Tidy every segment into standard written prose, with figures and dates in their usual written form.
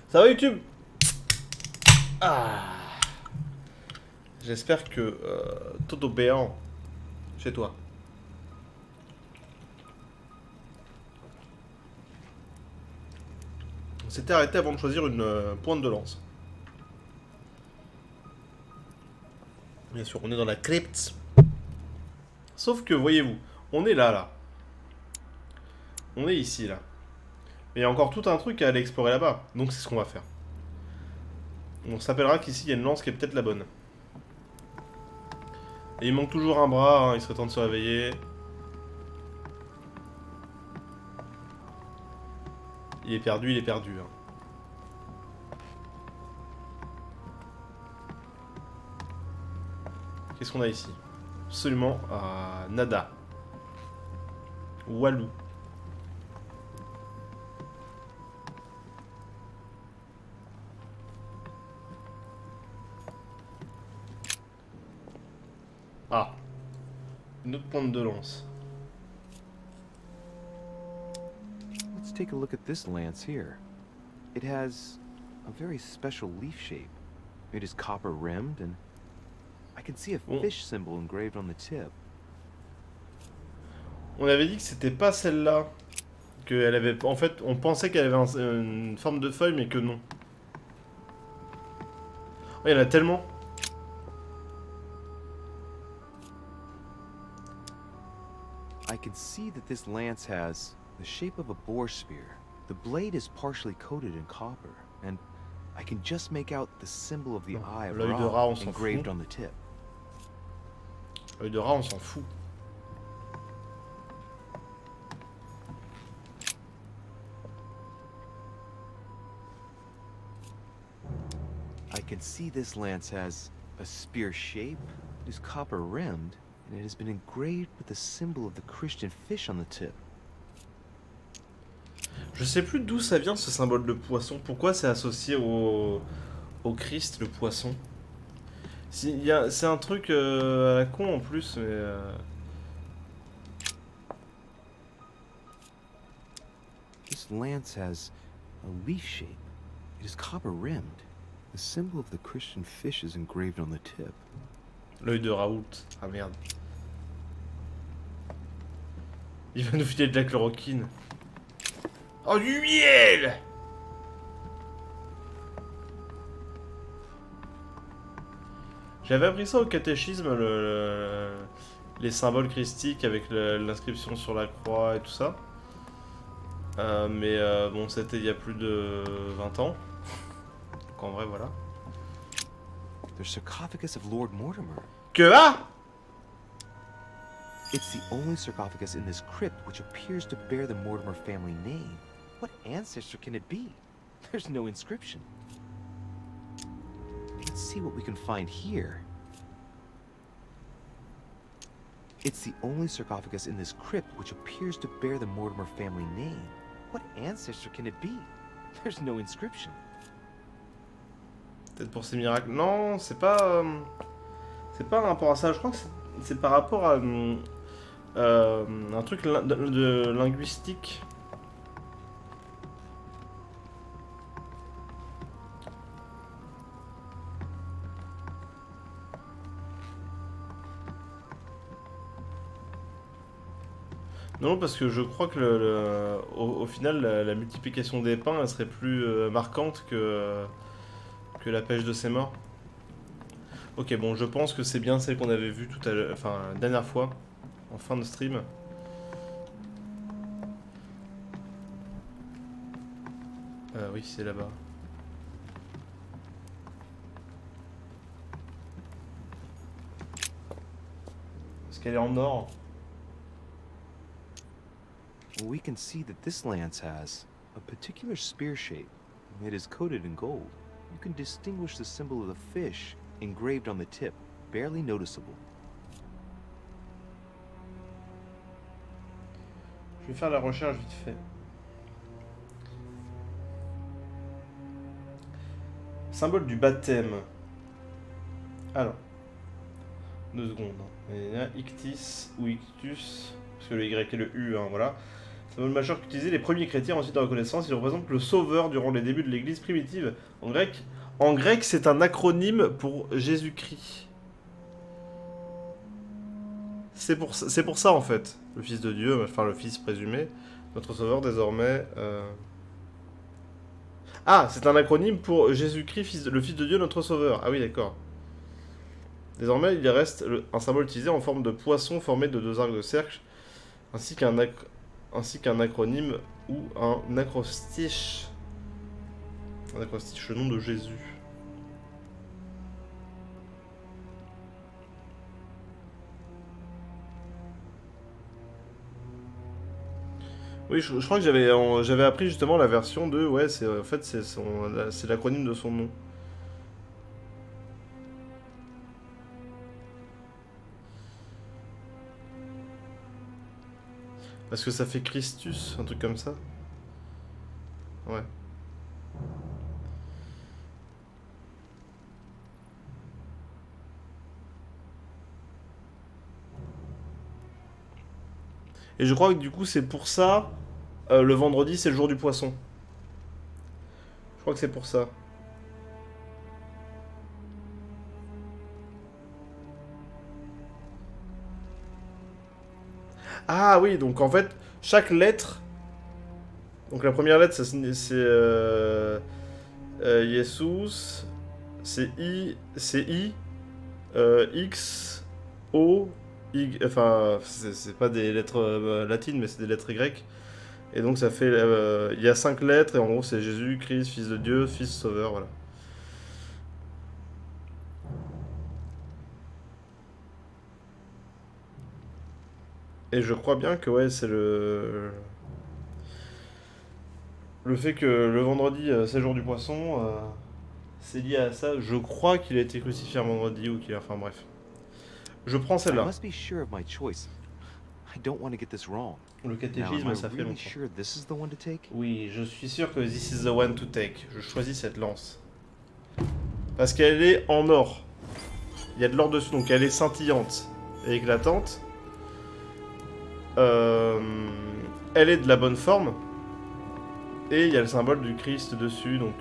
Ça va YouTube? Ah. J'espère que tout bien chez toi. On s'était arrêté avant de choisir une pointe de lance. Bien sûr, on est dans la crypte. Sauf que, voyez-vous, on est là. On est ici, là. Mais il y a encore tout un truc à aller explorer là-bas. Donc c'est ce qu'on va faire. On s'appellera qu'ici, il y a une lance qui est peut-être la bonne. Et il manque toujours un bras, hein, il serait temps de se réveiller. Il est perdu, hein. Qu'est-ce qu'on a ici? Absolument nada. Walou. Ah. Une autre pointe de lance. Let's take a look at this lance here. It has a very special leaf shape. It is copper rimmed and I can see a fish symbol engraved on the tip. On avait dit que c'était pas celle-là. Qu'elle avait. En fait, on pensait qu'elle avait une forme de feuille, mais que non. Oh, il y en a tellement. I can see that this lance has the shape of a boar spear. The blade is partially coated in copper, and I can just make out the symbol of the eye of L'œil de rat, Ra on s'en engraved fout. on the tip. L'œil de rat, on s'en fout. I can see this lance has a spear shape, it is copper rimmed, and it has been engraved with the symbol of the Christian fish on the tip. Je sais plus d'où ça vient ce symbole de poisson. Pourquoi c'est associé au Christ, le poisson? C'est un truc à la con en plus, mais. This lance has a leaf shape. It is copper rimmed. The symbol of the Christian fish is engraved on the tip. L'œil de Raoult. Ah merde. Il va nous filer de la chloroquine. Oh, du miel! J'avais appris ça au catéchisme, les symboles christiques avec l'inscription sur la croix et tout ça. Mais bon, c'était il y a plus de 20 ans. Donc en vrai, voilà. The sarcophagus of Lord Mortimer. Que ah! It's the only sarcophagus in this crypt which appears to bear the Mortimer family name. What ancestor can it be? There's no inscription. Let's see what we can find here. It's the only sarcophagus in this crypt which appears to bear the Mortimer family name. What ancestor can it be? There's no inscription. Peut-être pour ces miracles. Non, c'est pas. C'est pas un rapport à ça. Je crois que c'est par rapport à un truc de linguistique. Non, parce que je crois que au final, la multiplication des pains, elle serait plus marquante que la pêche de ses morts. Ok, bon, je pense que c'est bien celle qu'on avait vue tout à l'heure, enfin, la dernière fois, en fin de stream. Oui, c'est là-bas. Est-ce qu'elle est en or? We can see that this lance has a particular spear shape. It is coated in gold. You can distinguish the symbol of the fish engraved on the tip, barely noticeable. Je vais faire la recherche vite fait. Symbole du baptême. Alors. 2 secondes. Il y a ictis ou ictus. Parce que le Y et le U, hein, voilà. symbole majeur qu'utilisaient les premiers chrétiens ensuite de reconnaissance. Il représente le sauveur durant les débuts de l'église primitive. En grec, c'est un acronyme pour Jésus-Christ. C'est pour ça en fait, le Fils de Dieu, enfin le Fils présumé, notre sauveur désormais. Ah, c'est un acronyme pour Jésus-Christ, le Fils de Dieu, notre sauveur. Ah oui, d'accord. Désormais, il reste un symbole utilisé en forme de poisson formé de 2 arcs de cercle, ainsi qu'un acronyme ou un acrostiche. Un acrostiche, le nom de Jésus. Oui, je crois que j'avais appris justement la version de... Ouais, en fait, c'est l'acronyme de son nom. Parce que ça fait Christus, un truc comme ça. Ouais. Et je crois que du coup, c'est pour ça, le vendredi, c'est le jour du poisson. Je crois que c'est pour ça. Ah oui, donc en fait, chaque lettre... Donc la première lettre, c'est Jesus, c'est I, X, O, Y, enfin, c'est pas des lettres latines, mais c'est des lettres grecques. Et donc ça fait, il y a 5 lettres, et en gros c'est Jésus, Christ, Fils de Dieu, Fils Sauveur, voilà. Et je crois bien que ouais, c'est le fait que le vendredi, c'est le jour du poisson, c'est lié à ça. Je crois qu'il a été crucifié un vendredi ou qu'il a... Enfin bref. Je prends I celle-là. must be sure of my choice. I don't want to get this wrong. Le Now, catéchisme, am I ça fait really longtemps. sure this is the one to take? Oui, je suis sûr que this is the one to take. Je choisis cette lance. Parce qu'elle est en or. Il y a de l'or dessus, donc elle est scintillante et éclatante. Elle est de la bonne forme. Et il y a le symbole du Christ dessus, donc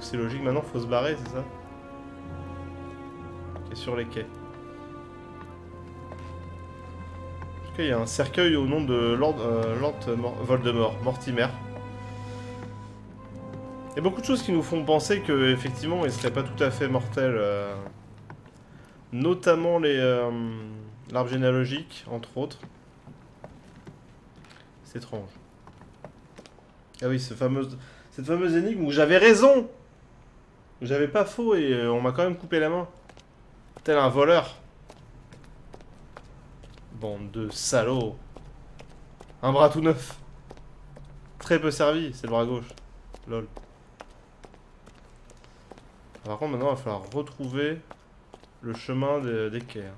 c'est logique. Maintenant, faut se barrer, c'est ça? Qui est sur les quais. En tout cas, il y a un cercueil au nom de Lord Voldemort, Mortimer. Il y a beaucoup de choses qui nous font penser que effectivement, il serait pas tout à fait mortel. Notamment l'arbre généalogique, entre autres. C'est étrange. Ah oui, cette fameuse énigme où j'avais raison. Où j'avais pas faux et on m'a quand même coupé la main. Tel un voleur. Bande de salauds. Un bras tout neuf. Très peu servi, c'est le bras gauche. Lol. Par contre, maintenant, il va falloir retrouver le chemin des quais.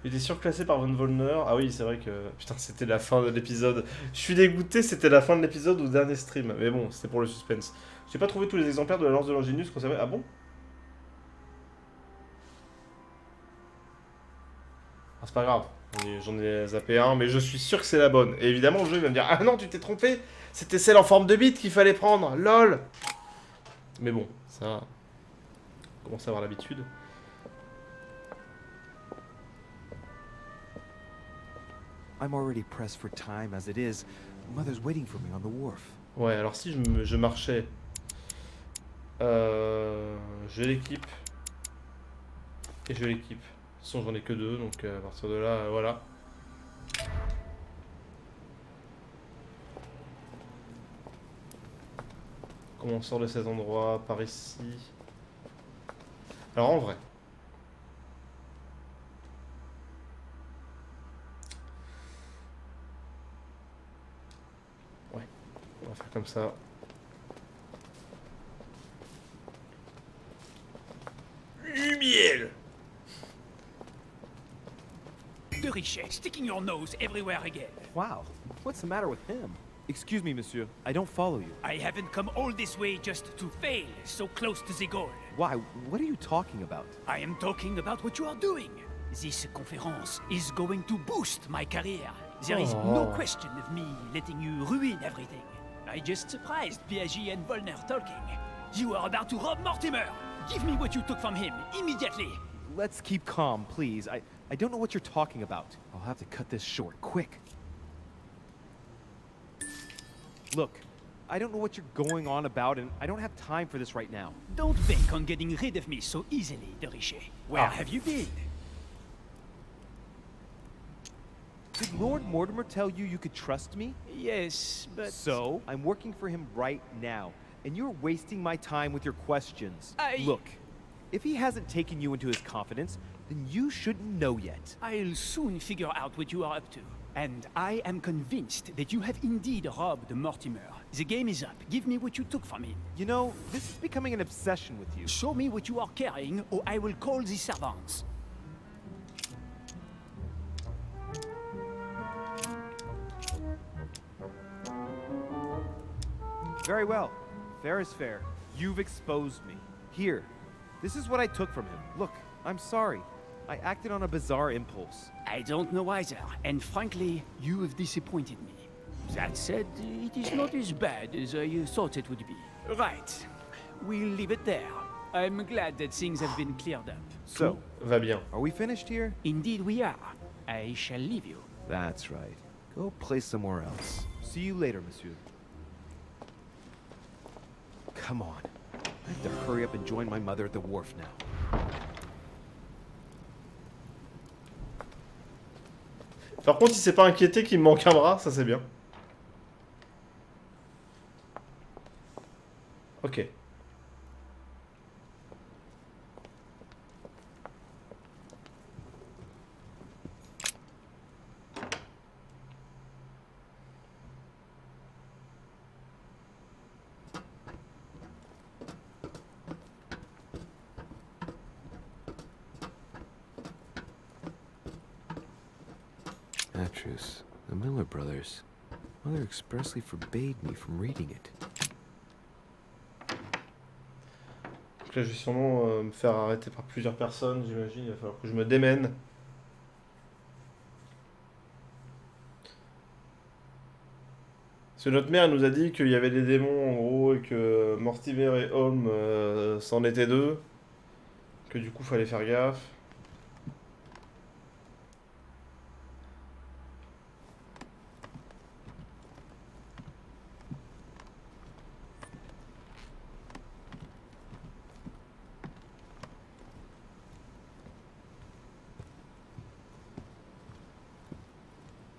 Il était surclassé par Von Wollner. Ah oui, c'est vrai que... Putain, c'était la fin de l'épisode. Je suis dégoûté, c'était la fin de l'épisode ou dernier stream. Mais bon, c'était pour le suspense. J'ai pas trouvé tous les exemplaires de la lance de Longinus conservés. Ah bon? Ah, c'est pas grave. J'en ai zappé un, mais je suis sûr que c'est la bonne. Et évidemment, le jeu il va me dire: ah non, tu t'es trompé. C'était celle en forme de bite qu'il fallait prendre. LOL. Mais bon, ça... On commence à avoir l'habitude. I'm already pressed for time as it is. Mother's waiting for me on the wharf. Ouais, alors si je marchais... je l'équipe. Et je l'équipe. De toute façon, j'en ai que 2, donc à partir de là, voilà. Comment on sort de cet endroit? Par ici. Alors en vrai... On va faire comme ça. Miel. De richesse, sticking your nose everywhere again. Wow, what's the matter with him? Excuse me, monsieur. I don't follow you. I haven't come all this way just to fail so close to the goal. Why? What are you talking about? I am talking about what you are doing. This conference is going to boost my career. There is no question of me letting you ruin everything. I just surprised Piaget and Volner talking. You are about to rob Mortimer. Give me what you took from him, immediately. Let's keep calm, please. I don't know what you're talking about. I'll have to cut this short, quick. Look, I don't know what you're going on about, and I don't have time for this right now. Don't bank on getting rid of me so easily, de Richet. Where have you been? Did Lord Mortimer tell you you could trust me? Yes, but... So, I'm working for him right now, and you're wasting my time with your questions. Look, if he hasn't taken you into his confidence, then you shouldn't know yet. I'll soon figure out what you are up to. And I am convinced that you have indeed robbed Mortimer. The game is up. Give me what you took from him. You know, this is becoming an obsession with you. Show me what you are carrying, or I will call the servants. Very well. Fair is fair. You've exposed me. Here. This is what I took from him. Look, I'm sorry. I acted on a bizarre impulse. I don't know either, and frankly, you have disappointed me. That said, it is not as bad as I thought it would be. Right. We'll leave it there. I'm glad that things have been cleared up. So, Va bien. are we finished here? Indeed we are. I shall leave you. That's right. Go play somewhere else. See you later, monsieur. Come on. I have to hurry up and join my mother at the wharf now. Par contre, il s'est pas inquiété qu'il me manque un bras, ça c'est bien. Ok. Mattress, the Miller Brothers. Mother expressly forbade me from reading it. Donc là, je vais sûrement me faire arrêter par plusieurs personnes, j'imagine. Il va falloir que je me démène. Parce que notre mère elle nous a dit qu'il y avait des démons en gros et que Mortimer et Holm c'en étaient deux. Que du coup, fallait faire gaffe.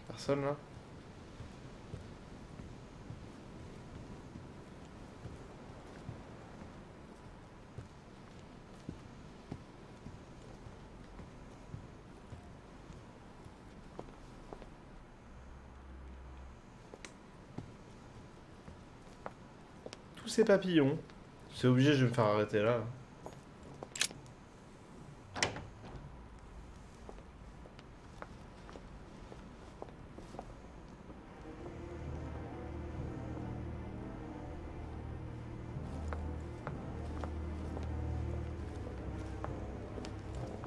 Personne là? Tous ces papillons. C'est obligé, je vais me faire arrêter là.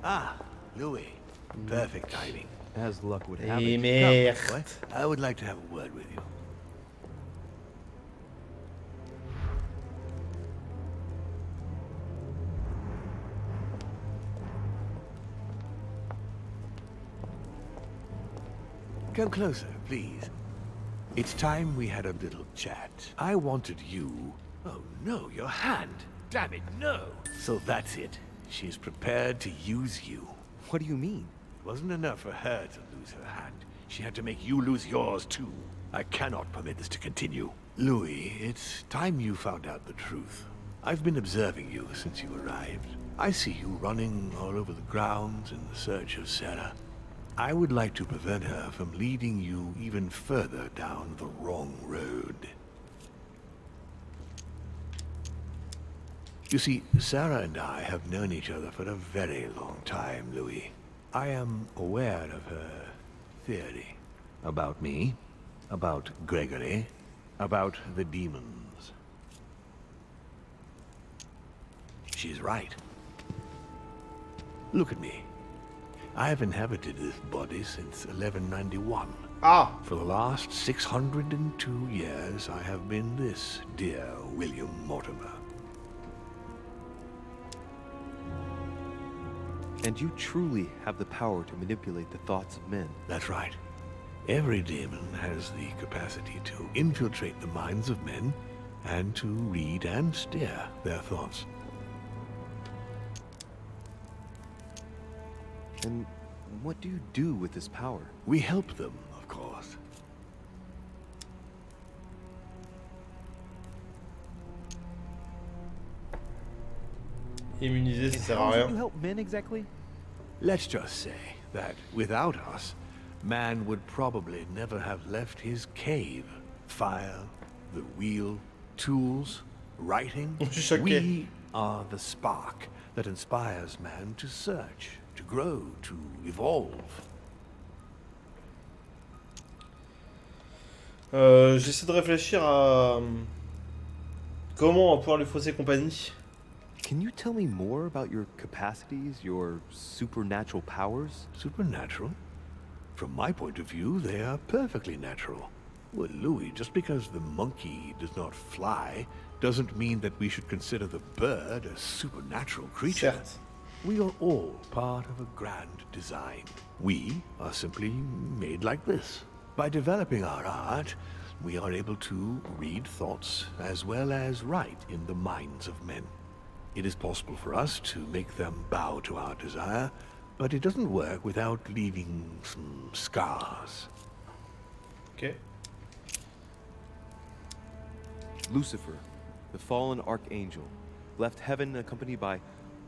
Ah, Louis. Perfect timing. As luck would have Et it. merde. What? I would like to have a word with you. Come closer, please. It's time we had a little chat. I wanted you... Oh no, your hand! Damn it, no! So that's it. She's prepared to use you. What do you mean? It wasn't enough for her to lose her hand. She had to make you lose yours too. I cannot permit this to continue. Louis, it's time you found out the truth. I've been observing you since you arrived. I see you running all over the grounds in the search of Sarah. I would like to prevent her from leading you even further down the wrong road. You see, Sarah and I have known each other for a very long time, Louis. I am aware of her theory. About me, about Gregory, about the demons. She's right. Look at me. I have inhabited this body since 1191. Ah! For the last 602 years, I have been this dear William Mortimer. And you truly have the power to manipulate the thoughts of men. That's right. Every demon has the capacity to infiltrate the minds of men and to read and steer their thoughts. And what do you do with this power? We help them, of course. Immunisé, ça And sert how à is it rien. you help men exactly? Let's just say that without us, man would probably never have left his cave. Fire, the wheel, tools, writing. Je suis choqué. We are the spark that inspires man to search, to grow, to evolve. J'essaie de réfléchir à comment on va pouvoir lui fausser compagnie. Can you tell me more about your capacities, your supernatural powers? Supernatural? From my point of view, they are perfectly natural. Well, Louis, just because the monkey does not fly doesn't mean that we should consider the bird a supernatural creature. Certes. We are all part of a grand design. We are simply made like this. By developing our art, we are able to read thoughts as well as write in the minds of men. It is possible for us to make them bow to our desire, but it doesn't work without leaving some scars. Ok. Lucifer, the fallen archangel, left heaven accompanied by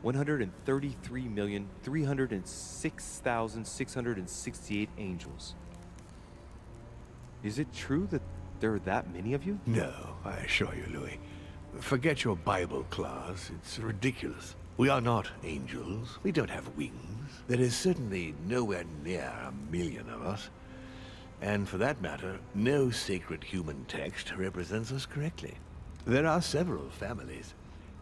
133,306,668 angels. Is it true that there are that many of you? No, I assure you, Louis. Forget your Bible class. It's ridiculous. We are not angels. We don't have wings. There is certainly nowhere near 1,000,000 of us. And for that matter, no sacred human text represents us correctly. There are several families,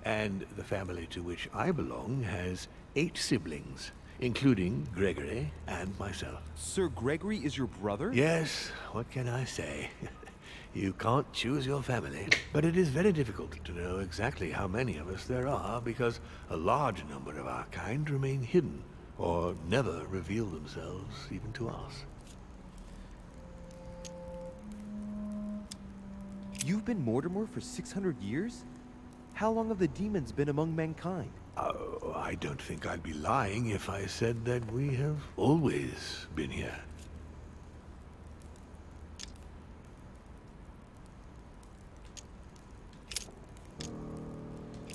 and the family to which I belong has 8 siblings, including Gregory and myself. Sir Gregory is your brother? Yes, what can I say? You can't choose your family, but it is very difficult to know exactly how many of us there are because a large number of our kind remain hidden or never reveal themselves even to us. You've been Mortimer for 600 years? How long have the demons been among mankind? Oh, I don't think I'd be lying if I said that we have always been here.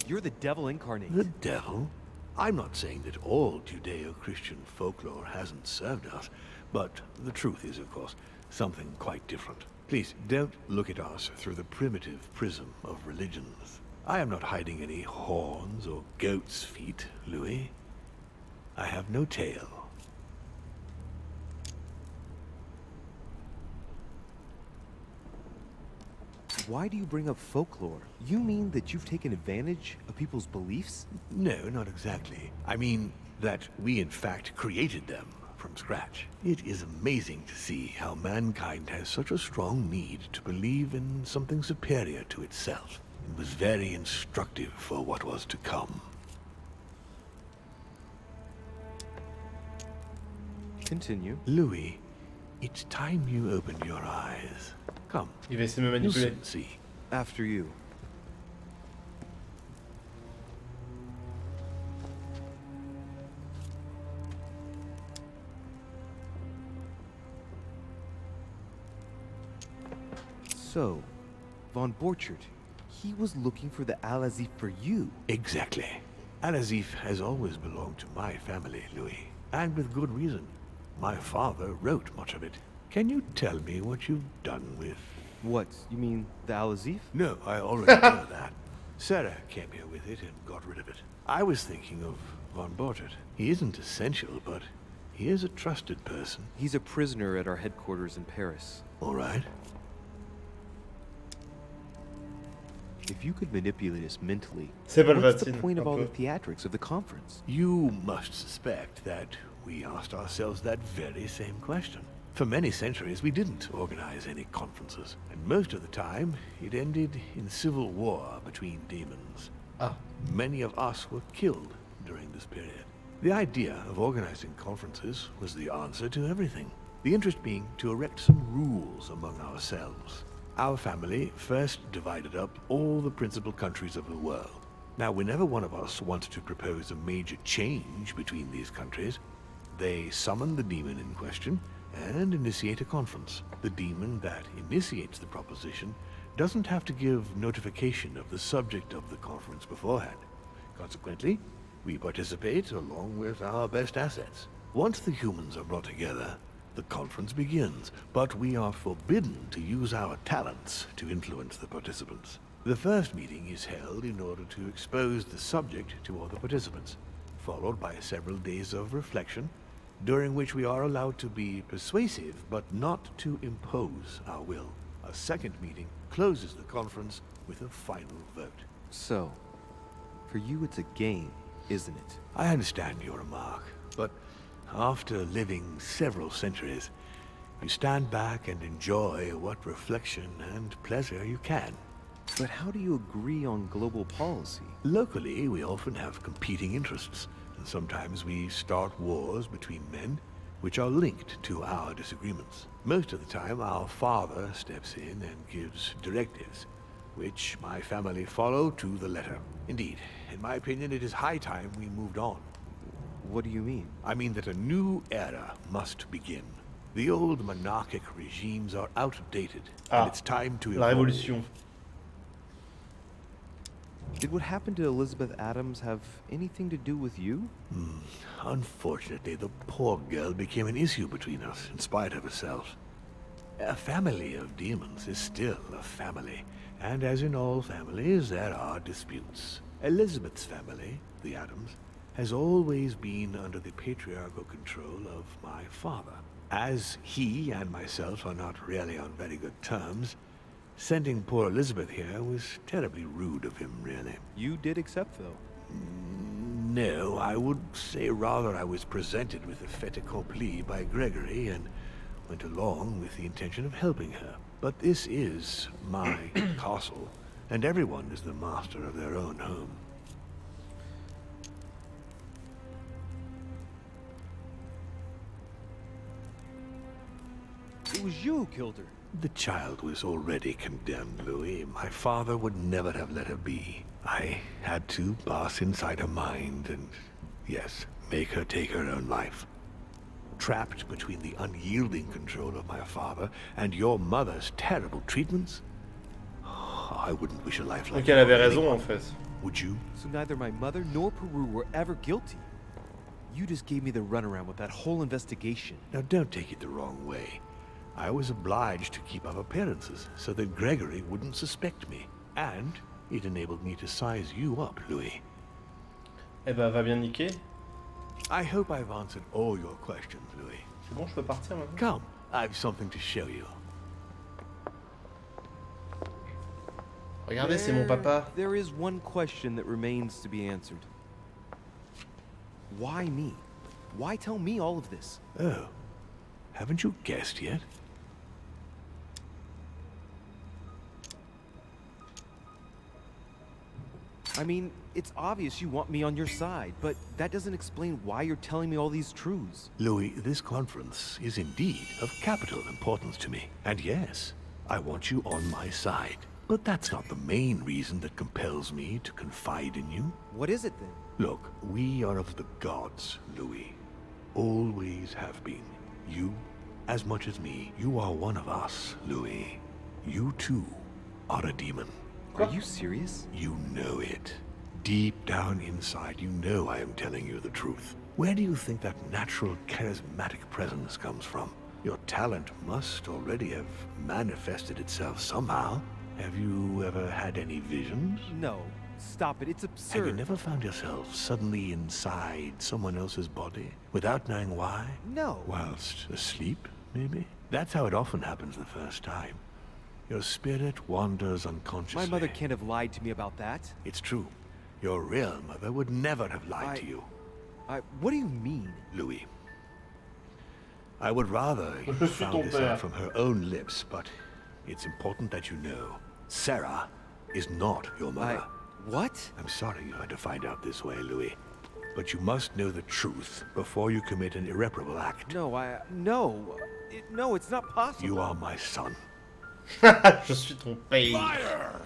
You're the devil incarnate. The devil? I'm not saying that all Judeo-Christian folklore hasn't served us, but the truth is, of course, something quite different. Please, don't look at us through the primitive prism of religions. I am not hiding any horns or goat's feet, Louis. I have no tail. Why do you bring up folklore? You mean that you've taken advantage of people's beliefs? No, not exactly. I mean that we in fact created them from scratch. It is amazing to see how mankind has such a strong need to believe in something superior to itself. It was very instructive for what was to come. Continue. Louis, it's time you opened your eyes. Come, Il va essayer de me you'll manipuler. soon see. After you. So, Von Borchert, he was looking for the Al-Azif for you. Exactly. Al-Azif has always belonged to my family, Louis. And with good reason. My father wrote much of it. Can you tell me what you've done with... What, you mean the Al-Azif? No, I already know that. Sarah came here with it and got rid of it. I was thinking of Von Borchert. He isn't essential, but he is a trusted person. He's a prisoner at our headquarters in Paris. All right. If you could manipulate us mentally, C'est what's the Palpatine, point un of all peu. the theatrics of the conference? You must suspect that we asked ourselves that very same question. For many centuries, we didn't organize any conferences, and most of the time, it ended in civil war between demons. Ah. Many of us were killed during this period. The idea of organizing conferences was the answer to everything. The interest being to erect some rules among ourselves. Our family first divided up all the principal countries of the world. Now, whenever one of us wanted to propose a major change between these countries, they summon the demon in question and initiate a conference. The demon that initiates the proposition doesn't have to give notification of the subject of the conference beforehand. Consequently, we participate along with our best assets. Once the humans are brought together, the conference begins, but we are forbidden to use our talents to influence the participants. The first meeting is held in order to expose the subject to all the participants, followed by several days of reflection, during which we are allowed to be persuasive but not to impose our will. A second meeting closes the conference with a final vote. So, for you it's a game, isn't it? I understand your remark, but after living several centuries, you stand back and enjoy what reflection and pleasure you can. But how do you agree on global policy? Locally, we often have competing interests, and sometimes we start wars between men which are linked to our disagreements. Most of the time, our father steps in and gives directives, which my family follow to the letter. Indeed, in my opinion, it is high time we moved on. What do you mean? I mean that a new era must begin. The old monarchic regimes are outdated, and it's time to La evolve. Révolution. Did what happened to Elizabeth Adams have anything to do with you? Unfortunately, the poor girl became an issue between us, in spite of herself. A family of demons is still a family, and as in all families, there are disputes. Elizabeth's family, the Adams, has always been under the patriarchal control of my father. As he and myself are not really on very good terms, sending poor Elizabeth here was terribly rude of him, really. You did accept, though. No, I would say rather I was presented with a fait accompli by Gregory and went along with the intention of helping her. But this is my castle, and everyone is the master of their own home. It was you who killed her. The child was already condemned, Louis. My father would never have let her be. I had to pass inside her mind and, yes, make her take her own life. Trapped between the unyielding control of my father and your mother's terrible treatments, I wouldn't wish a life like Donc elle avait that on raison en anyone. fait. Would you? So neither my mother nor Peru were ever guilty. You just gave me the runaround with that whole investigation. Now don't take it the wrong way. I was obliged to keep up appearances so that Gregory wouldn't suspect me. And it enabled me to size you up, Louis. Eh ben, va bien niquer. I hope I've answered all your questions, Louis. C'est bon, je peux partir maintenant. Come, I've something to show you. Regardez, c'est mon papa. There is one question that remains to be answered. Why me? Why tell me all of this? Oh, haven't you guessed yet? I mean, it's obvious you want me on your side, but that doesn't explain why you're telling me all these truths. Louis, this conference is indeed of capital importance to me. And yes, I want you on my side. But that's not the main reason that compels me to confide in you. What is it then? Look, we are of the gods, Louis. Always have been. You, as much as me, you are one of us, Louis. You too are a demon. Are you serious? You know it. Deep down inside, you know I am telling you the truth. Where do you think that natural, charismatic presence comes from? Your talent must already have manifested itself somehow. Have you ever had any visions? No. Stop it. It's Have absurd. you never found yourself suddenly inside someone else's body, without knowing why? No. Whilst asleep, maybe? That's how it often happens the first time. Your spirit wanders My unconsciously. mother can't have lied to me about that. It's true. Your real mother would never have lied to you, What do you mean? Louis. I would rather you Je suis found ton this père. out from her own lips, but it's important that you know. Sarah is not your mother. What? I'm sorry you had to find out this way, Louis. But you must know the truth before you commit an irreparable act. No, no, it's not possible. You are my son. Je suis ton père. Fire!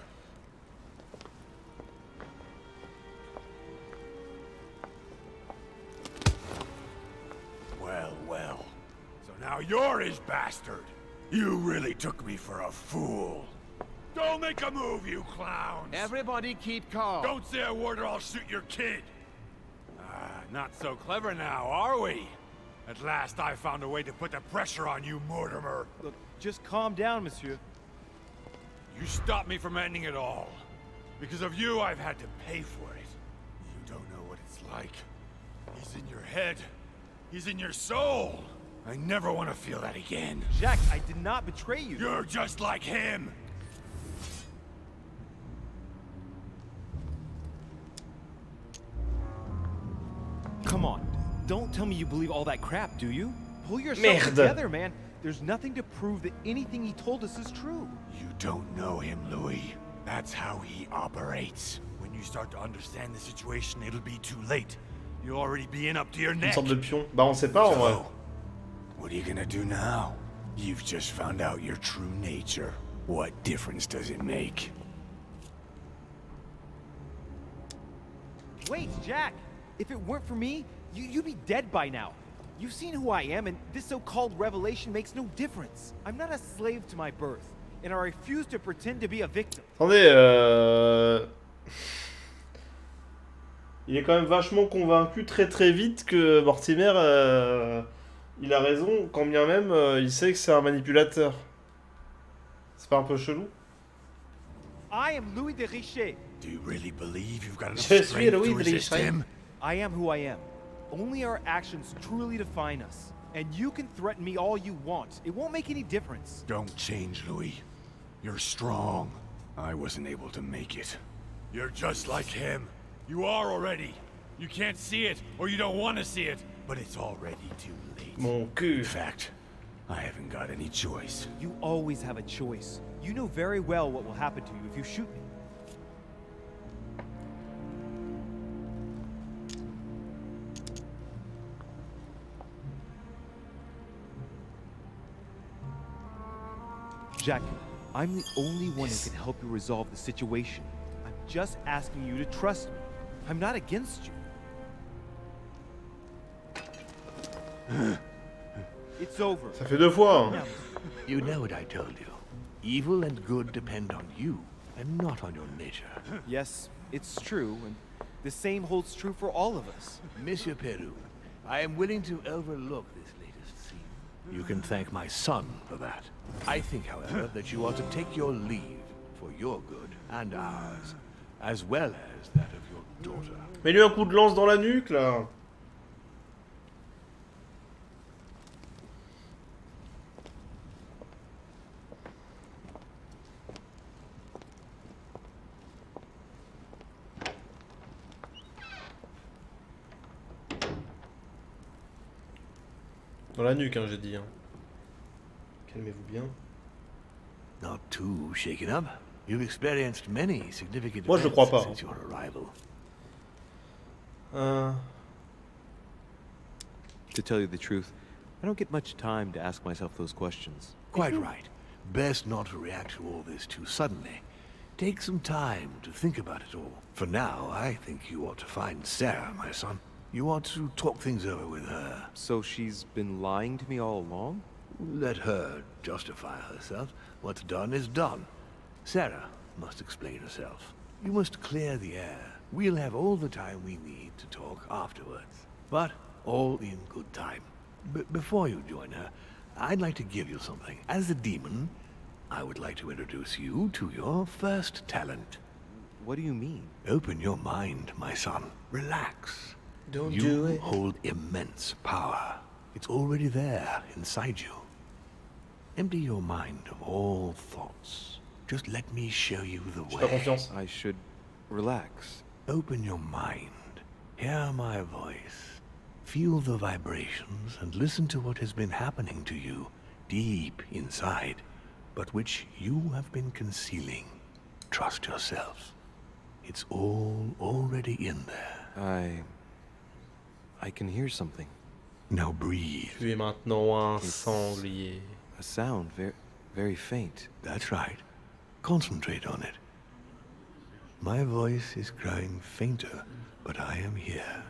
Well, well. So now you're his bastard. You really took me for a fool. Don't make a move, you clowns! Everybody keep calm. Don't say a word or I'll shoot your kid! Not so clever now, are we? At last I found a way to put the pressure on you, Mortimer. Look, just calm down, monsieur. You stopped me from ending it all. Because of you, I've had to pay for it. You don't know what it's like. He's in your head. He's in your soul. I never want to feel that again. Jack, I did not betray you. You're just like him. Come on. Don't tell me you believe all that crap, do you? Pull yourself Merde. together, man. There's nothing to prove that anything he told us is true. You don't know him, Louis. That's how he operates. When you start to understand the situation, it'll be too late. You'll already be in up to your Une neck. sorte de pion. Bah on sait pas en vrai. So, what are you gonna do now? You've just found out your true nature. What difference does it make? Wait, Jack! If it weren't for me, you'd be dead by now. You've seen who I am, and this so-called revelation makes no difference. I'm not a slave to my birth, and I refuse to pretend to be a victim. Attendez, il est quand même vachement convaincu très vite que Mortimer, il a raison, quand bien même il sait que c'est un manipulateur. C'est pas un peu chelou? I am Louis de Richet. Do you really believe you've got enough Je suis strength Louis to de resist Richet. him? I am who I am. Only our actions truly define us. And you can threaten me all you want. It won't make any difference. Don't change, Louis. You're strong. I wasn't able to make it. You're just like him. You are already. You can't see it, or you don't want to see it, but it's already too late. Mon cul. In fact, I haven't got any choice. You always have a choice. You know very well what will happen to you if you shoot me. Jack, I'm the only one who can help you resolve the situation. I'm just asking you to trust me. I'm not against you. It's over. Ça fait 2 fois. Hein. You know what I told you. Evil and good depend on you, and not on your nature. Yes, it's true, and the same holds true for all of us. Monsieur Peru, I am willing to overlook this latest scene. You can thank my son for that. I think, however, that you are to take your leave for your good and ours, as well as that of your daughter. Mets-lui un coup de lance dans la nuque là. Dans la nuque, hein, j'ai dit. Hein. Calmez-vous bien. Not too shaken up. You've experienced many significant Moi, je le crois pas. since your arrival. To tell you the truth, I don't get much time to ask myself those questions. Quite right. Best not to react to all this too suddenly. Take some time to think about it all. For now, I think you ought to find Sarah, my son. You ought to talk things over with her. So she's been lying to me all along? Let her justify herself. What's done is done. Sarah must explain herself. You must clear the air. We'll have all the time we need to talk afterwards. But all in good time. Before you join her, I'd like to give you something. As a demon, I would like to introduce you to your first talent. What do you mean? Open your mind, my son. Relax. Don't You do it. hold immense power. It's already there inside you. Empty your mind of all thoughts. Just let me show you the J'ai pas way. confiance. I should relax. Open your mind. Hear my voice. Feel the vibrations and listen to what has been happening to you deep inside, but which you have been concealing. Trust yourself. It's all already in there. I can hear something. Now breathe. Tu es maintenant un It's- sanglier. A sound, very faint. That's right. Concentrate on it. My voice is growing fainter, but I am here.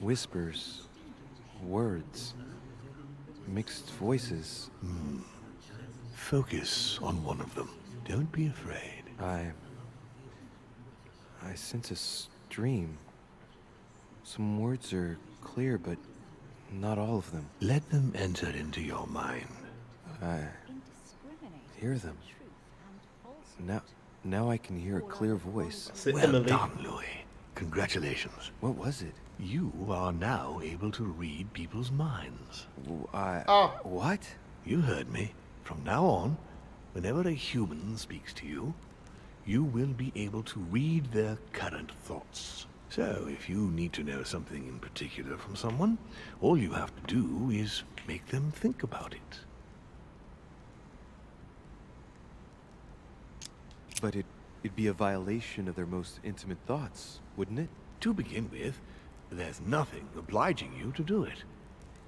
Whispers, words, mixed voices. Focus on one of them. Don't be afraid. I sense a stream. Some words are clear, but not all of them. Let them enter into your mind. I hear them. Now I can hear a clear voice. C'est Well Emily. done, Louis. Congratulations. What was it? You are now able to read people's minds. What? You heard me. From now on, whenever a human speaks to you, you will be able to read their current thoughts. So, if you need to know something in particular from someone, all you have to do is make them think about it. But it'd be a violation of their most intimate thoughts, wouldn't it? To begin with, there's nothing obliging you to do it.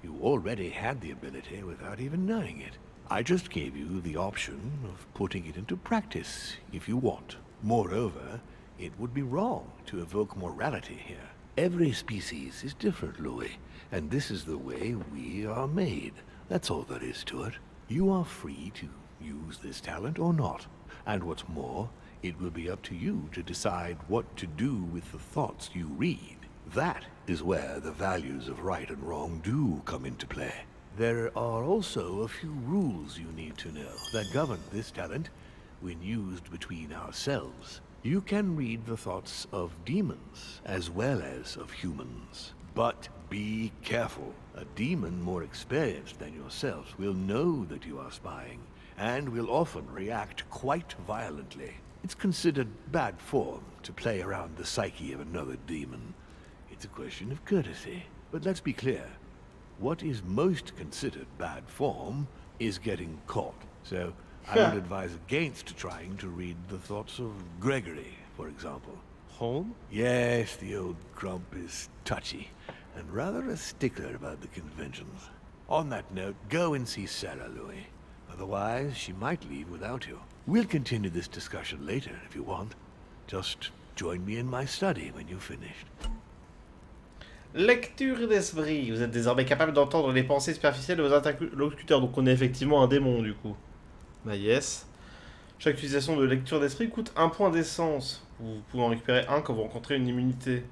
You already had the ability without even knowing it. I just gave you the option of putting it into practice if you want. Moreover, it would be wrong to evoke morality here. Every species is different, Louis, and this is the way we are made. That's all there is to it. You are free to use this talent or not. And what's more, it will be up to you to decide what to do with the thoughts you read. That is where the values of right and wrong do come into play. There are also a few rules you need to know that govern this talent when used between ourselves. You can read the thoughts of demons as well as of humans. But be careful. A demon more experienced than yourselves will know that you are spying and will often react quite violently. It's considered bad form to play around the psyche of another demon. It's a question of courtesy. But let's be clear. What is most considered bad form is getting caught. So I would advise against trying to read the thoughts of Gregory, for example. Home? Yes, the old grump is touchy, and rather a stickler about the conventions. On that note, go and see Sarah, Louis. Otherwise, she might leave without you. We'll continue this discussion later if you want. Just join me in my study when you've finished. Lecture d'esprit. Vous êtes désormais capable d'entendre les pensées superficielles de vos interlocuteurs. Donc on est effectivement un démon du coup. Bah yes. Chaque utilisation de lecture d'esprit coûte 1 point d'essence. Vous pouvez en récupérer 1 quand vous rencontrez une immunité.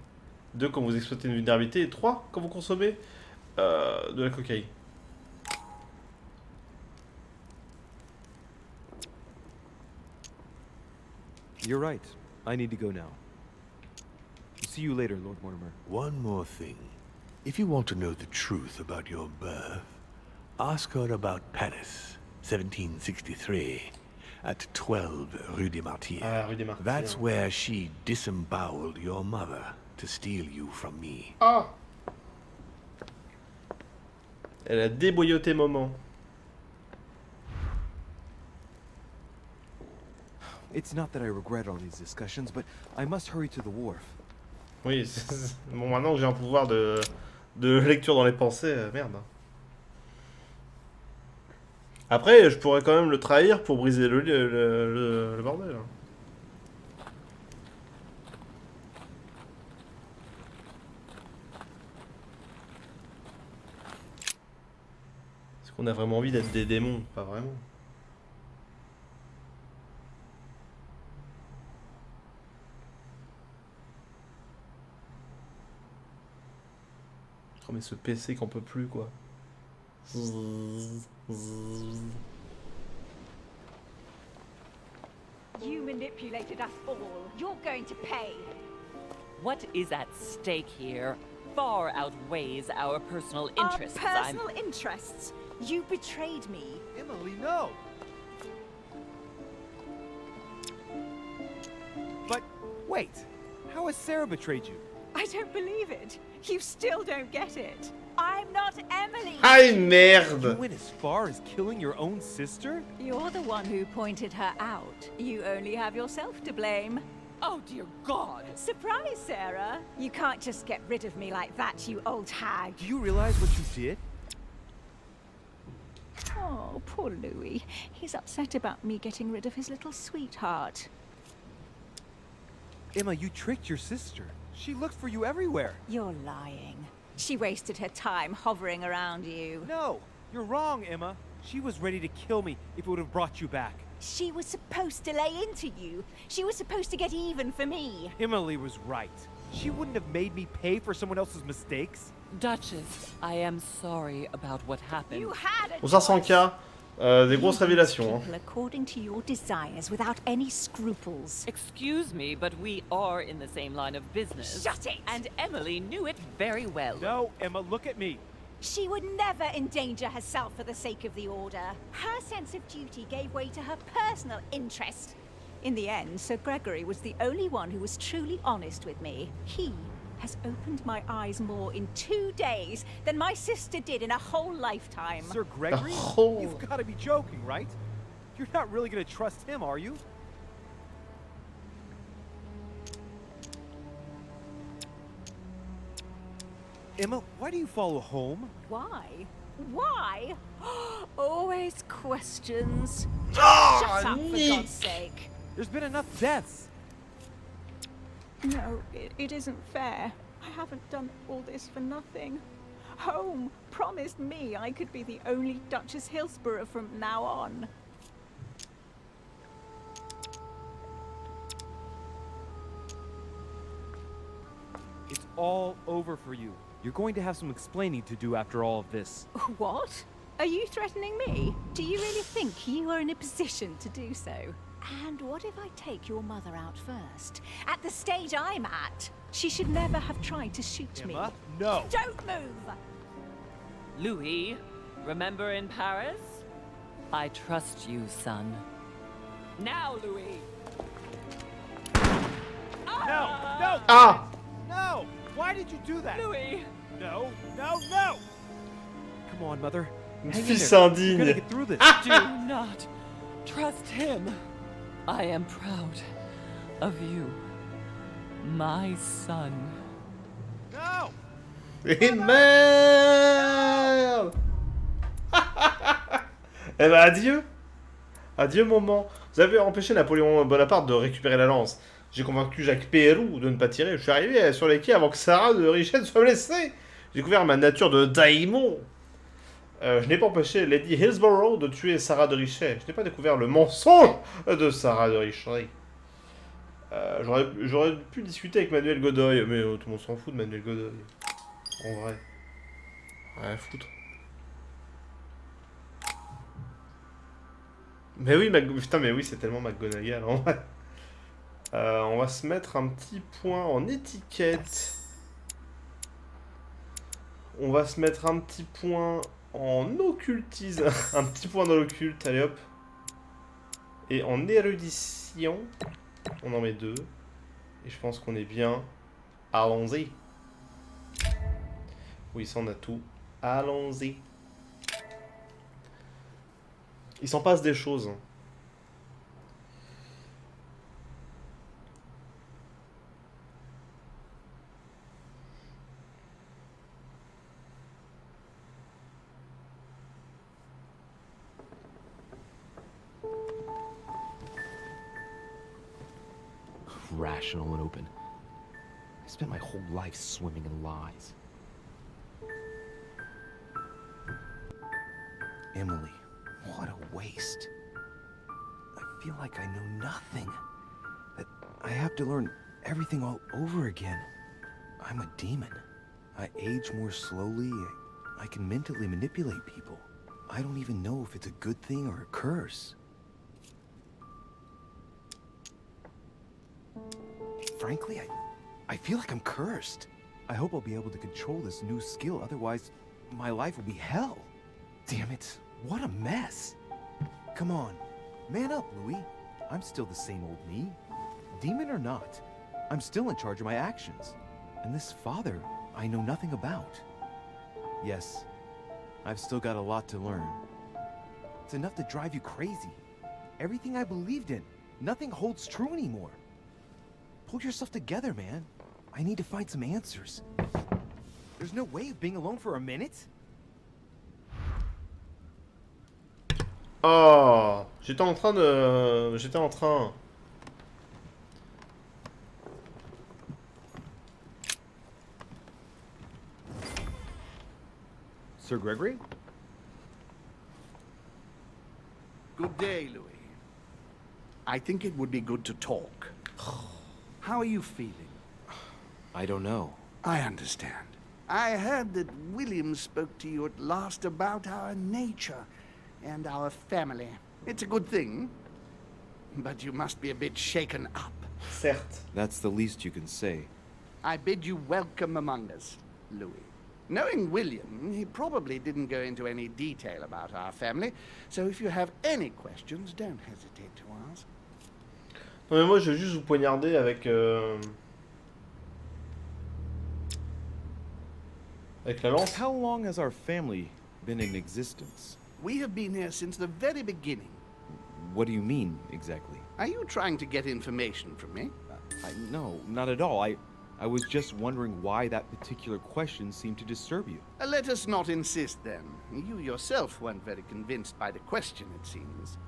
2 quand vous exploitez une vulnérabilité. Et 3 quand vous consommez de la cocaïne. You're right. I need to go now. See you later, Lord Mortimer. One more thing. If you want to know the truth about your birth, ask her about Paris, 1763, at 12 Rue des Martyrs. Ah, Rue des Martyrs. That's where she disemboweled your mother to steal you from me. Ah! Elle a déboyauté moment. It's not that I regret all these discussions, but I must hurry to the wharf. Oui, bon, maintenant que j'ai un pouvoir de lecture dans les pensées, merde. Après, je pourrais quand même le trahir pour briser le bordel. Est-ce qu'on a vraiment envie d'être des démons? Pas vraiment. Oh mais ce PC qu'on peut plus quoi. You manipulated us all. You're going to pay. What is at stake here far outweighs our personal interests. Our personal interests? You betrayed me. Emily, no! But wait, how has Sarah betrayed you? I don't believe it. You still don't get it. I'm not Emily. Aïe, You merde! went as far as killing your own sister? You're the one who pointed her out. You only have yourself to blame. Oh, dear God. Surprise, Sarah. You can't just get rid of me like that, you old hag. Do you realize what you did? Oh, poor Louis. He's upset about me getting rid of his little sweetheart. Emma, you tricked your sister. She looked for you everywhere. You're lying. She wasted her time hovering around you. No, you're wrong, Emma. She was ready to kill me if it would have brought you back. She was supposed to lay into you. She was supposed to get even for me. Emily was right. She wouldn't have made me pay for someone else's mistakes. Duchess, I am sorry about what happened. You had a Bon, 500K, des grosses révélations. Hein. people according to your desires without any scruples. Excuse me, but we are in the same line of business. Shut it! And Emily knew it very well. No, Emma, look at me. She would never endanger herself for the sake of the Order. Her sense of duty gave way to her personal interest. In the end, Sir Gregory was the only one who was truly honest with me. He has opened my eyes more in 2 days than my sister did in a whole lifetime. Sir Gregory? Oh. You've got to be joking, right? You're not really going to trust him, are you? Emma, why do you follow home? Why? Why? Always questions. Oh, Shut up, for Nick. God's sake. There's been enough deaths. No, it isn't fair. I haven't done all this for nothing. Home promised me I could be the only Duchess Hillsborough from now on. It's all over for you. You're going to have some explaining to do after all of this. What? Are you threatening me? Do you really think you are in a position to do so? And what if I take your mother out first? At the stage I'm at, she should never have tried to shoot me. Emma, no. Don't move! Louis, remember in Paris? I trust you, son. Now, Louis. No, no, Ah! no! Why did you do that? Louis! No, no, no! Come on, Mother. Hang in Fils there. We're gonna indigne. get through this. Do not trust him. I am proud of you, my son. No! Et merde! Eh ben adieu! Adieu moment! Vous avez empêché Napoléon Bonaparte de récupérer la lance. J'ai convaincu Jacques Pérou de ne pas tirer. Je suis arrivé sur les quais avant que Sarah de Richet soit blessée. J'ai découvert ma nature de daimon. Je n'ai pas empêché Lady Hillsborough de tuer Sarah de Richet. Je n'ai pas découvert le mensonge de Sarah de Richet. J'aurais pu discuter avec Manuel Godoy, mais tout le monde s'en fout de Manuel Godoy. En vrai. Rien à foutre. Mais oui, putain, mais oui, c'est tellement McGonagall, en vrai. On va se mettre un petit point en étiquette. On va se mettre un petit point en occultisme. Un petit point dans l'occulte, allez hop. Et en érudition, on en met 2. Et je pense qu'on est bien. Allons-y. Oui, ça on a tout. Allons-y. Il s'en passe des choses. Rational and open. I spent my whole life swimming in lies. Emily, what a waste. I feel like I know nothing. That I have to learn everything all over again. I'm a demon. I age more slowly. I can mentally manipulate people. I don't even know if it's a good thing or a curse. Frankly, I feel like I'm cursed. I hope I'll be able to control this new skill, otherwise my life will be hell. Damn it, what a mess. Come on, man up, Louis. I'm still the same old me. Demon or not, I'm still in charge of my actions. And this father, I know nothing about. Yes, I've still got a lot to learn. It's enough to drive you crazy. Everything I believed in, nothing holds true anymore. Pull yourself together, man. I need to find some answers. There's no way of being alone for a minute? Oh, j'étais en train de... J'étais en train... Sir Gregory? Good day, Louis. I think it would be good to talk. How are you feeling? I don't know. I understand. I heard that William spoke to you at last about our nature and our family. It's a good thing, but you must be a bit shaken up. Certes. That's the least you can say. I bid you welcome among us, Louis. Knowing William, he probably didn't go into any detail about our family, so if you have any questions, don't hesitate to ask. Non mais moi je vais juste vous poignarder avec... Avec la lance. How long has our family been in existence? We have been here since the very beginning. What do you mean, exactly? Are you trying to get information from me? No, not at all. I was just wondering why that particular question seemed to disturb you. Let us not insist, then. You yourself weren't very convinced by the question, it seems.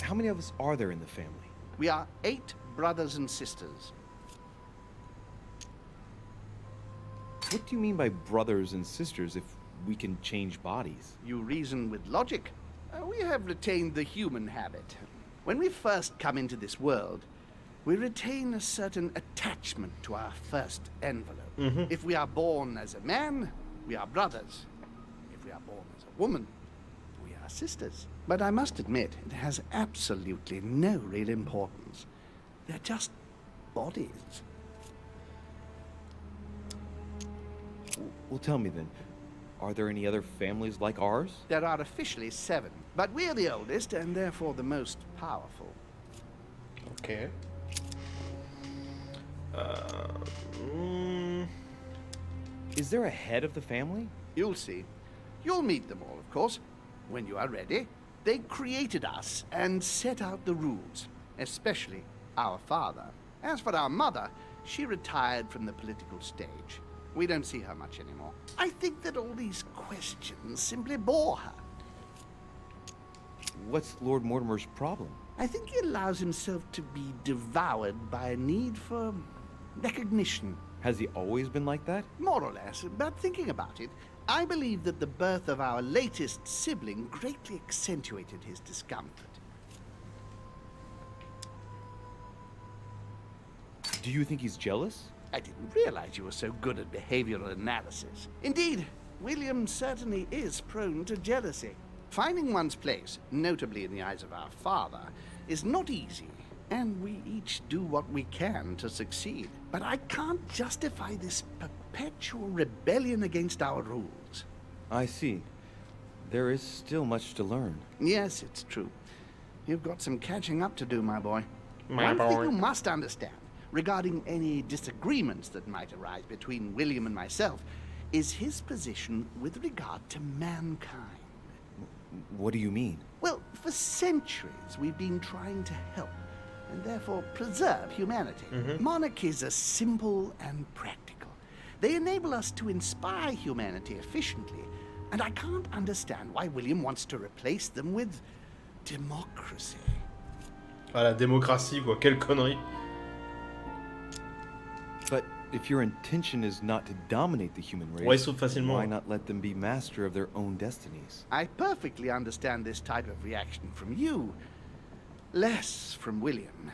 How many of us are there in the family? We are 8 brothers and sisters. What do you mean by brothers and sisters if we can change bodies? You reason with logic. We have retained the human habit. When we first come into this world, we retain a certain attachment to our first envelope. If we are born as a man, we are brothers. If we are born as a woman, we are sisters. But I must admit, it has absolutely no real importance. They're just bodies. Well, tell me then, are there any other families like ours? There are officially 7, but we're the oldest and therefore the most powerful. Ok. Is there a head of the family? You'll see. You'll meet them all, of course, when you are ready. They created us and set out the rules, especially our father. As for our mother, she retired from the political stage. We don't see her much anymore. I think that all these questions simply bore her. What's Lord Mortimer's problem? I think he allows himself to be devoured by a need for recognition. Has he always been like that? More or less, but thinking about it, I believe that the birth of our latest sibling greatly accentuated his discomfort. Do you think he's jealous? I didn't realize you were so good at behavioral analysis. Indeed, William certainly is prone to jealousy. Finding one's place, notably in the eyes of our father, is not easy, and we each do what we can to succeed. But I can't justify this perpetual rebellion against our rules. I see. There is still much to learn. Yes, it's true. You've got some catching up to do, my boy. My One boy. thing you must understand, regarding any disagreements that might arise between William and myself, is his position with regard to mankind. What do you mean? Well, for centuries we've been trying to help, and therefore preserve humanity. Monarchies are simple and practical. They enable us to inspire humanity efficiently, and I can't understand why William wants to replace them with democracy. Ah, la démocratie, quoi. Quelle connerie. But if your intention is not to dominate the human race, Ouais, sauf facilement. why not let them be master of their own destinies? I perfectly understand this type of reaction from you, less from William.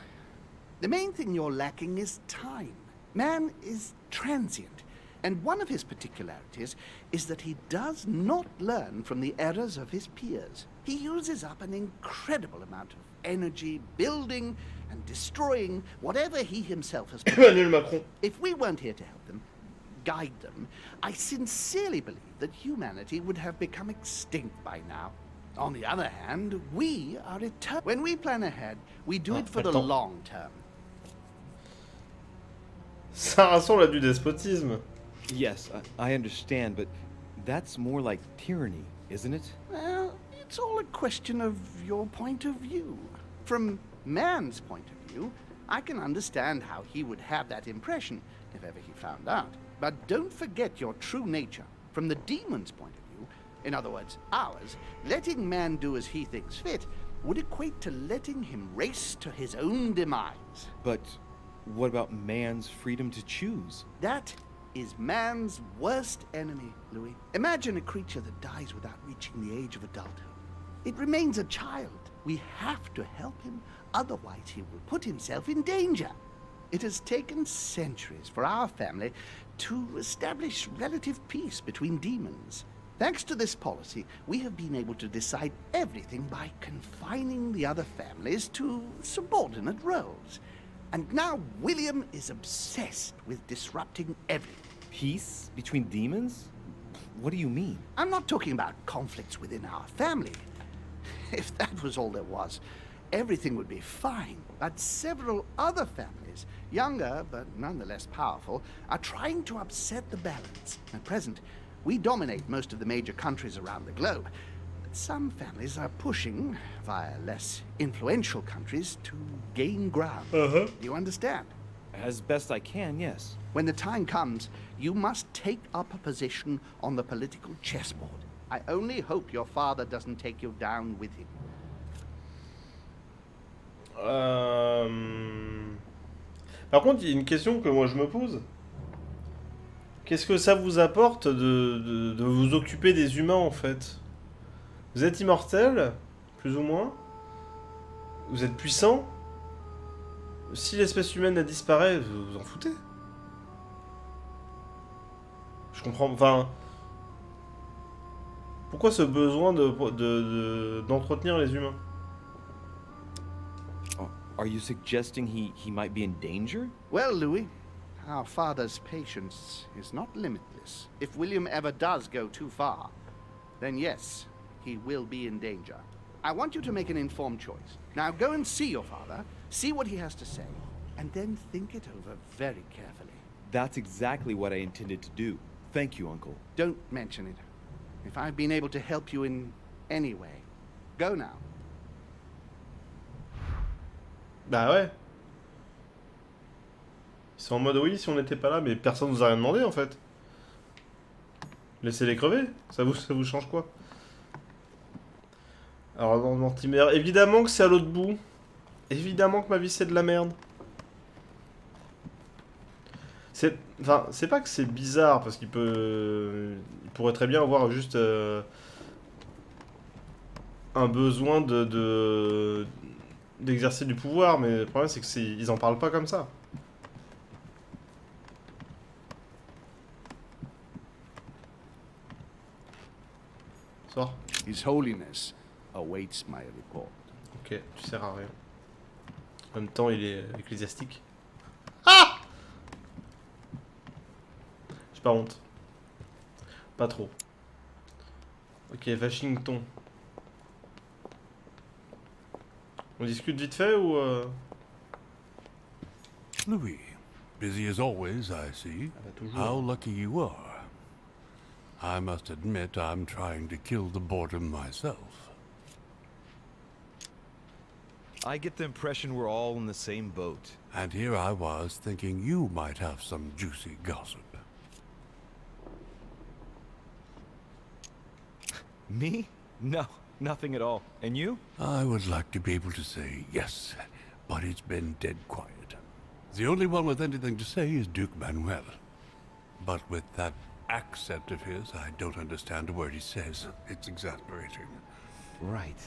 The main thing you're lacking is time. Man is transient, and one of his particularities is that he does not learn from the errors of his peers. He uses up an incredible amount of energy building and destroying whatever he himself has put. Emmanuel Macron. If we weren't here to help them, guide them, I sincerely believe that humanity would have become extinct by now. On the other hand, we are eternal. When we plan ahead, we do it for the attends. long term. Ça rassemble à du despotisme. Yes, I understand, but that's more like tyranny, isn't it? Well, it's all a question of your point of view. From man's point of view, I can understand how he would have that impression if ever he found out. But don't forget your true nature. From the demon's point of view, in other words, ours, letting man do as he thinks fit would equate to letting him race to his own demise. But what about man's freedom to choose? That is man's worst enemy, Louis. Imagine a creature that dies without reaching the age of adulthood. It remains a child. We have to help him, otherwise he will put himself in danger. It has taken centuries for our family to establish relative peace between demons. Thanks to this policy, we have been able to decide everything by confining the other families to subordinate roles. And now William is obsessed with disrupting everything. Peace between demons? What do you mean? I'm not talking about conflicts within our family. If that was all there was, everything would be fine. But several other families, younger but nonetheless powerful, are trying to upset the balance. At present, we dominate most of the major countries around the globe. But some families are pushing, via less influential countries, to gain ground. Do you understand? As best I can, yes. When the time comes, you must take up a position on the political chessboard. I only hope your father doesn't take you down with him. Par contre, il y a une question que moi je me pose. Qu'est-ce que ça vous apporte de vous occuper des humains en fait? Vous êtes immortel, plus ou moins. Vous êtes puissant. Si l'espèce humaine a disparu, vous vous en foutez? Je comprends. Enfin, pourquoi ce besoin d'entretenir les humains? Are you suggesting he might be in danger? Well, Louis, our father's patience is not limitless. If William ever does go too far, then yes, he will be in danger. I want you to make an informed choice. Now go and see your father, see what he has to say, and then think it over very carefully. That's exactly what I intended to do. Thank you, Uncle. Don't mention it. If I've been able to help you in any way, go now. Bah ouais. Ils sont en mode oui si on n'était pas là, mais personne nous a rien demandé en fait. Laissez-les crever, ça vous change quoi? Alors dans Mortimer, évidemment que c'est à l'autre bout. Évidemment que ma vie c'est de la merde. Enfin, c'est pas que c'est bizarre, parce il pourrait très bien avoir juste un besoin d'exercer du pouvoir, mais le problème c'est que ils en parlent pas comme ça. Sors. His Holiness awaits my report. Ok, tu sers à rien. En même temps, il est ecclésiastique. Ah! J'ai pas honte. Pas trop. Ok, Washington. On discute vite fait ou Louis, busy as always, I see. Ah bah toujours. How lucky you are. I must admit I'm trying to kill the boredom myself. I get the impression we're all in the same boat. And here I was thinking you might have some juicy gossip. Me? No, nothing at all. And you? I would like to be able to say yes, but it's been dead quiet. The only one with anything to say is Duke Manuel. But with that accent of his, I don't understand a word he says. It's exasperating. Right.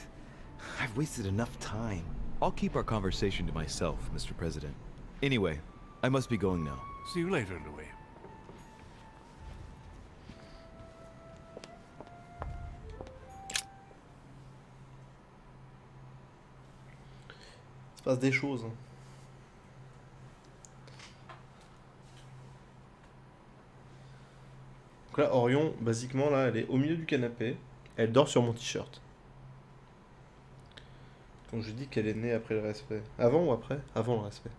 I've wasted enough time. I'll keep our conversation to myself, Mr. President. Anyway, I must be going now. See you later, Louis. Il se passe des choses. Donc là, Orion, basiquement, là, elle est au milieu du canapé. Elle dort sur mon t-shirt. Quand je dis qu'elle est née après le respect. Avant ou après? Avant le respect.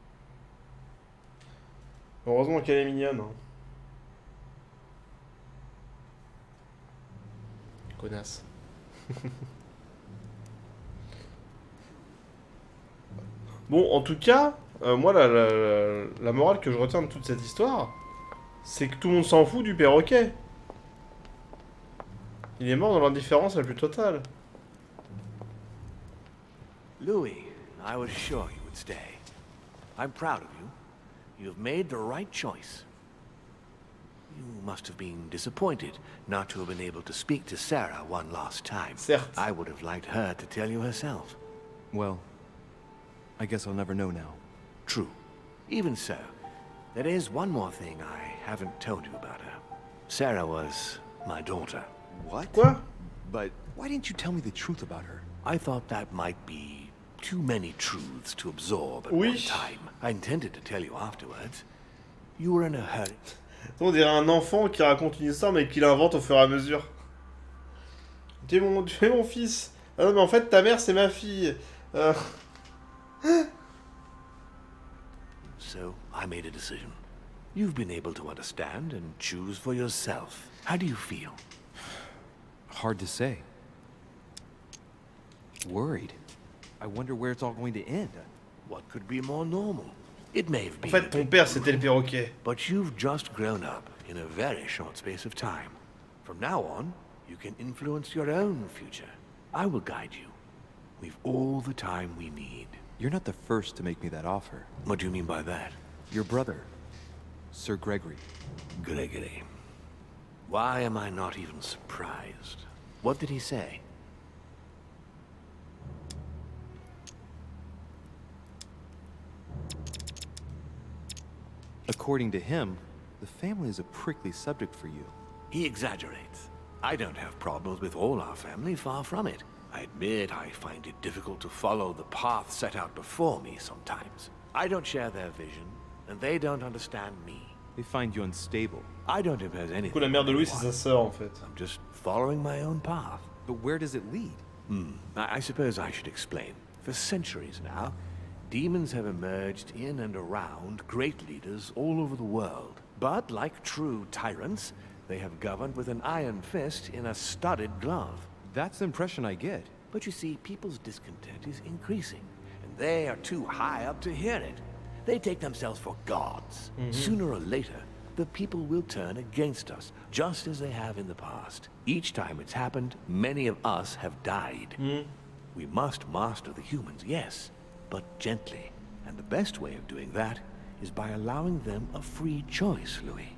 Heureusement qu'elle est mignonne. Hein. Connasse. Bon, en tout cas, moi, la morale que je retiens de toute cette histoire, c'est que tout le monde s'en fout du perroquet. Il est mort dans l'indifférence la plus totale. Louis, I was sure you would stay. I'm proud of you. You've made the right choice. You must have been disappointed not to have been able to speak to Sarah one last time. Certes. I would have liked her to tell you herself. Well, I guess I'll never know now. True. Even so, there is one more thing I haven't told you about her. Sarah was my daughter. What? Quoi? But why didn't you tell me the truth about her? I thought that might be too many truths to absorb at Oui. one time. I intended to tell you afterwards. You were in a hurry. On dirait un enfant qui raconte une histoire mais qui l'invente au fur et à mesure. Tu es mon fils. Ah non mais en fait ta mère c'est ma fille. So I made a decision. You've been able to understand and choose for yourself. How do you feel? Hard to say. Worried. I wonder where it's all going to end. What could be more normal? It may have En been fait a ton big père deal, c'était le perroquet. but you've just grown up in a very short space of time. From now on, you can influence your own future. I will guide you. We've all the time we need. You're not the first to make me that offer. What do you mean by that? Your brother, Sir Gregory. Gregory. Why am I not even surprised? What did he say? According to him, the family is a prickly subject for you. He exaggerates. I don't have problems with all our family, far from it. I admit I find it difficult to follow the path set out before me sometimes. I don't share their vision, and they don't understand me. They find you unstable. I don't impose Du anything. coup la mère de on Louis c'est anyone. sa sœur en fait. I'm just following my own path. But where does it lead? I suppose I should explain. For centuries now, demons have emerged in and around great leaders all over the world. But like true tyrants, they have governed with an iron fist in a studded glove. That's the impression I get. But you see, people's discontent is increasing, and they are too high up to hear it. They take themselves for gods. Sooner or later, the people will turn against us, just as they have in the past. Each time it's happened, many of us have died. We must master the humans, yes, but gently. And the best way of doing that is by allowing them a free choice, Louis.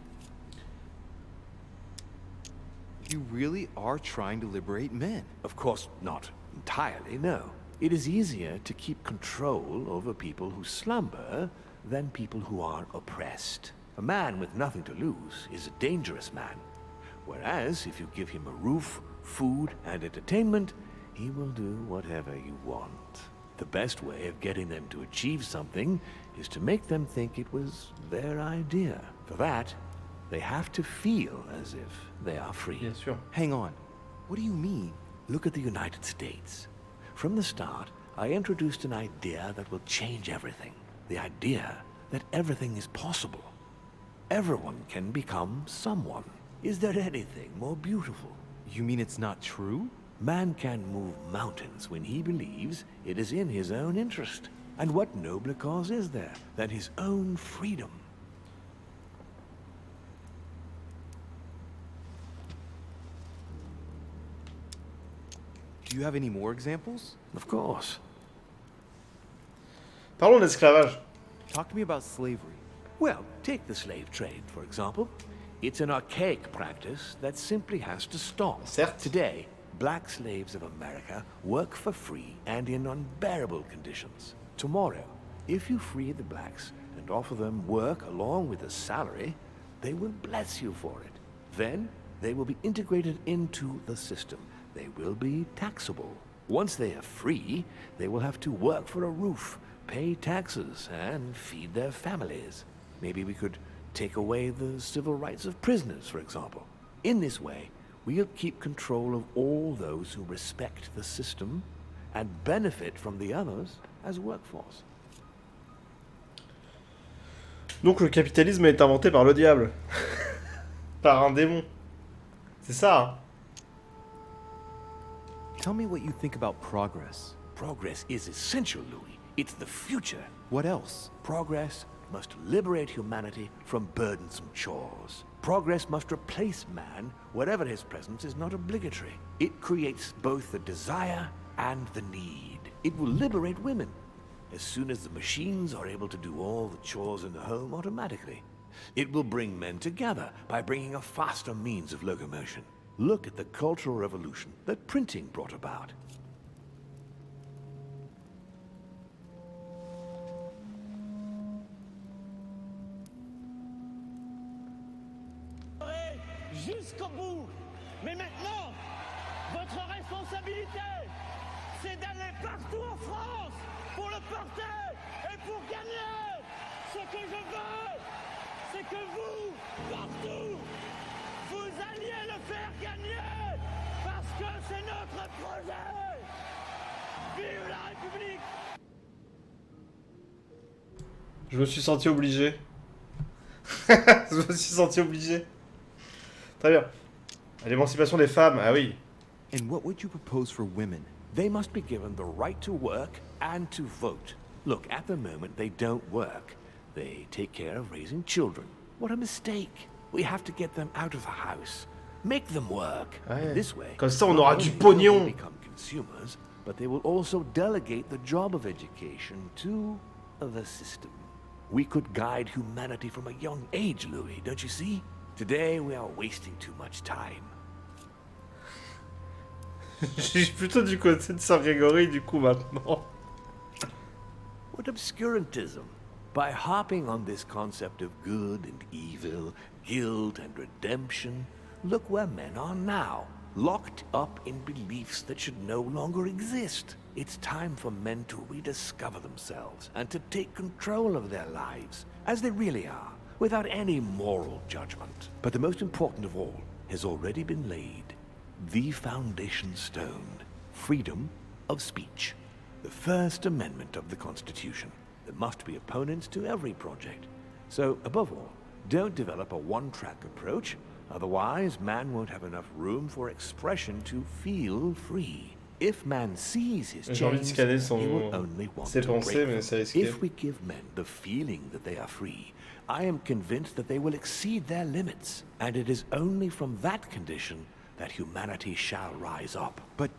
You really are trying to liberate men. Of course, not entirely, no. It is easier to keep control over people who slumber than people who are oppressed. A man with nothing to lose is a dangerous man. Whereas, if you give him a roof, food, and entertainment, he will do whatever you want. The best way of getting them to achieve something is to make them think it was their idea. For that, they have to feel as if they are free. Bien sûr. Hang on. What do you mean? Look at the United States. From the start, I introduced an idea that will change everything. The idea that everything is possible. Everyone can become someone. Is there anything more beautiful? You mean it's not true? Man can move mountains when he believes it is in his own interest. And what nobler cause is there than his own freedom? Do you have any more examples? Of course. Parlons de l'esclavage. Talk to me about slavery. Well, take the slave trade, for example. It's an archaic practice that simply has to stop. Certes. Today, black slaves of America work for free and in unbearable conditions. Tomorrow, if you free the blacks and offer them work along with a salary, they will bless you for it. Then, they will be integrated into the system. They will be taxable. Once they are free, they will have to work for a roof, pay taxes, and feed their families. Maybe we could take away the civil rights of prisoners, for example. In this way, we'll keep control of all those who respect the system and benefit from the others as workforce. Donc le capitalisme est inventé par le diable. Par un démon. C'est ça, hein. Tell me what you think about progress. Progress is essential, Louis. It's the future. What else? Progress must liberate humanity from burdensome chores. Progress must replace man wherever his presence is not obligatory. It creates both the desire and the need. It will liberate women as soon as the machines are able to do all the chores in the home automatically. It will bring men together by bringing a faster means of locomotion. Look at the cultural revolution that printing brought about. Jusqu'au bout. Mais maintenant, votre responsabilité, c'est d'aller partout en France pour le porter et pour gagner. Ce que je veux, c'est que vous, partout, vous alliez le faire gagner. Parce que c'est notre projet. Vive la République! Je me suis senti obligé. Je me suis senti obligé. Très bien. L'émancipation des femmes, ah oui. And what would you propose for women? They must be given the right to work and to vote. Look, at the moment, they don't work. They take care of raising children. What a mistake. We have to get them out of the house. Make them work. Ouais. This way, Comme ça, on not aura only du will pognon. they become consumers, but they will also delegate the job of education to the system. We could guide humanity from a young age, Louis, don't you see? Today, we are wasting too much time. Je suis plutôt du côté de Sir Gregory du coup maintenant. What obscurantism! By harping on this concept of good and evil, guilt and redemption, look where men are now, locked up in beliefs that should no longer exist. It's time for men to rediscover themselves and to take control of their lives, as they really are, without any moral judgment. But the most important of all has already been laid. The foundation stone. Freedom of speech. The First Amendment of the Constitution. There must be opponents to every project. So, above all, don't develop a one-track approach. Otherwise, man won't have enough room for expression to feel free. If man sees his J'ai envie de chains, scanner he will only want ses to break pensées, mais them. c'est risqué. If we give men the feeling that they are free, I am convinced that they will exceed their limits. And it is only from that condition that humanity shall rise up. But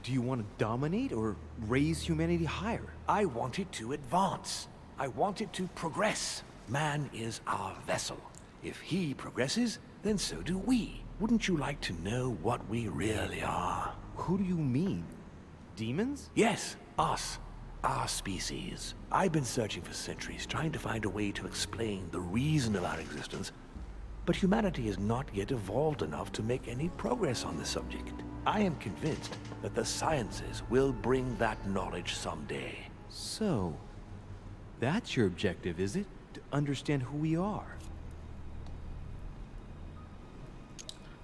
do you want to dominate or raise humanity higher? I want it to advance. I want it to progress. Man is our vessel. If he progresses, then so do we. Wouldn't you like to know what we really are? Who do you mean? Demons? Yes, us. Our species. I've been searching for centuries, trying to find a way to explain the reason of our existence. But humanity has not yet evolved enough to make any progress on the subject. I am convinced that the sciences will bring that knowledge someday. So, that's your objective, is it? To understand who we are?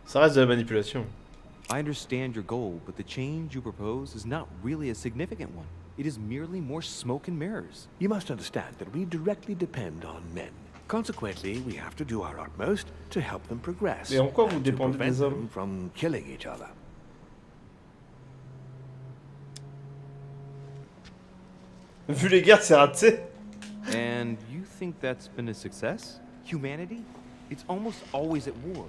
Ça reste de la manipulation. I understand your goal, but the change you propose is not really a significant one. It is merely more smoke and mirrors. You must understand that we directly depend on men. Consequently, we have to do our utmost to help them progress. Et en quoi vous and to dépendez prevent des them hommes? from killing each other. Vu les guerres, c'est raté. And you think that's been a success? Humanity? It's almost always at war.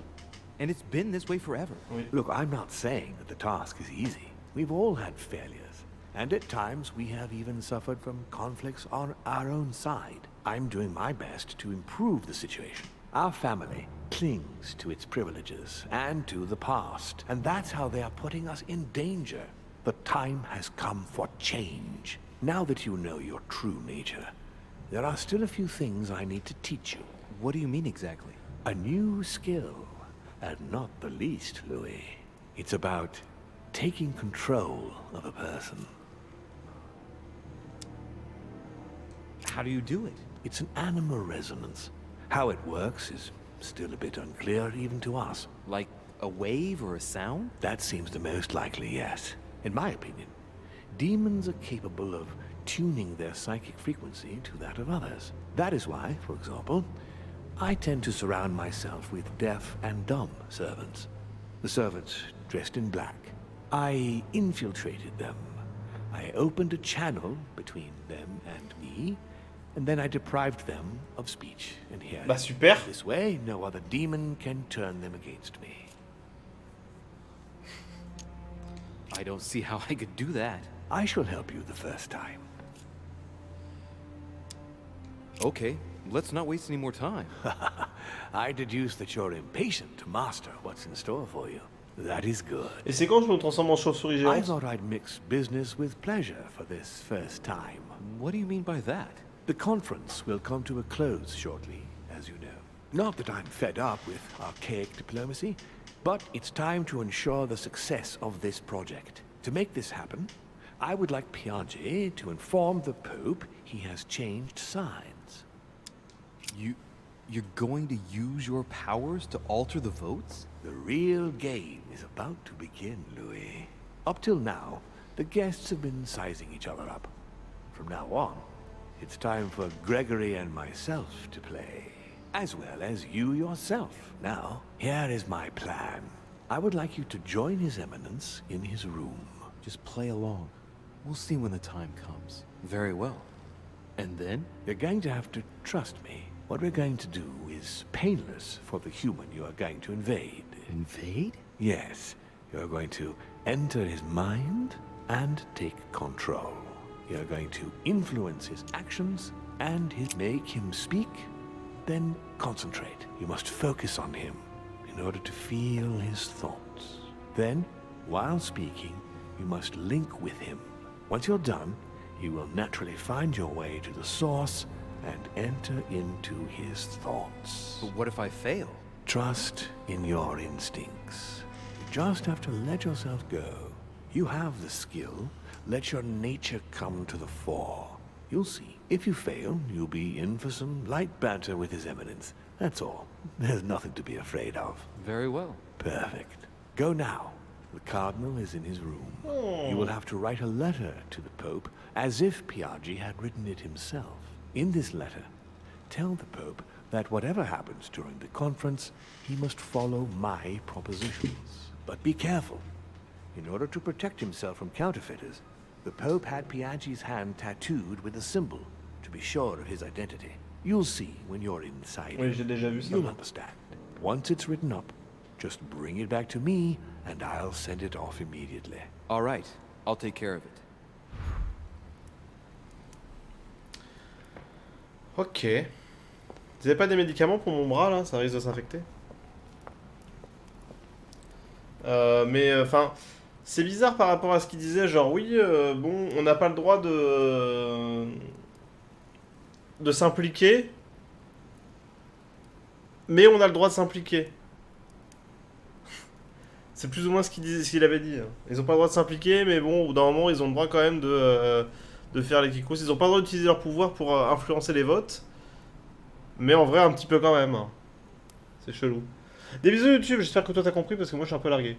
And it's been this way forever. Oui. Look, I'm not saying that the task is easy. We've all had failures. And at times, we have even suffered from conflicts on our own side. I'm doing my best to improve the situation. Our family clings to its privileges and to the past. And that's how they are putting us in danger. The time has come for change. Now that you know your true nature, there are still a few things I need to teach you. What do you mean exactly? A new skill, and not the least, Louis. It's about taking control of a person. How do you do it? It's an animal resonance. How it works is still a bit unclear even to us. Like A wave or a sound? That seems the most likely, yes. In my opinion, demons are capable of tuning their psychic frequency to that of others. That is why, for example, I tend to surround myself with deaf and dumb servants. The servants dressed in black. I infiltrated them. I opened a channel between them and me, and then I deprived them of speech and hearing. Bah super. This way, no other demon can turn them against me. I don't see how I could do that. I shall help you the first time. Okay, let's not waste any more time. I deduce that you're impatient to master what's in store for you. That is good. Et c'est quand je me transforme en chauve-souris I géante? thought I'd mix business with pleasure for this first time. What do you mean by that? The conference will come to a close shortly, as you know. Not that I'm fed up with archaic diplomacy, but it's time to ensure the success of this project. To make this happen, I would like Piaget to inform the Pope he has changed sides. You're going to use your powers to alter the votes? The real game is about to begin, Louis. Up till now, the guests have been sizing each other up. From now on, it's time for Gregory and myself to play, as well as you yourself. Now, here is my plan. I would like you to join His Eminence in his room. Just play along. We'll see when the time comes. Very well. And then? You're going to have to trust me. What we're going to do is painless for the human you are going to invade. Invade? Yes, you're going to enter his mind and take control. You're going to influence his actions and make him speak, then concentrate. You must focus on him in order to feel his thoughts. Then, while speaking, you must link with him. Once you're done, you will naturally find your way to the source and enter into his thoughts. But what if I fail? Trust in your instincts. You just have to let yourself go. You have the skill. Let your nature come to the fore. You'll see. If you fail, you'll be in for some light banter with His Eminence. That's all. There's nothing to be afraid of. Very well. Perfect. Go now. The Cardinal is in his room. You will have to write a letter to the Pope as if Piaget had written it himself. In this letter, tell the Pope that whatever happens during the conference, he must follow my propositions. But be careful. In order to protect himself from counterfeiters, the Pope had Piaget's hand tattooed with a symbol to be sure of his identity. You'll see when you're inside. Oui, j'ai déjà vu ça. You'll understand. Once it's written up, just bring it back to me, and I'll send it off immediately. All right, I'll take care of it. Ok. Vous avez pas des médicaments pour mon bras là? Ça risque de s'infecter. Mais enfin, c'est bizarre par rapport à ce qu'il disait, genre oui, bon, on n'a pas le droit de s'impliquer, mais on a le droit de s'impliquer. C'est plus ou moins ce qu'il avait dit. Ils ont pas le droit de s'impliquer, mais bon, au bout d'un moment, ils ont le droit quand même de faire les kikos. Ils ont pas le droit d'utiliser leur pouvoir pour influencer les votes, mais en vrai, un petit peu quand même. C'est chelou. Des bisous YouTube, j'espère que toi t'as compris parce que moi je suis un peu largué.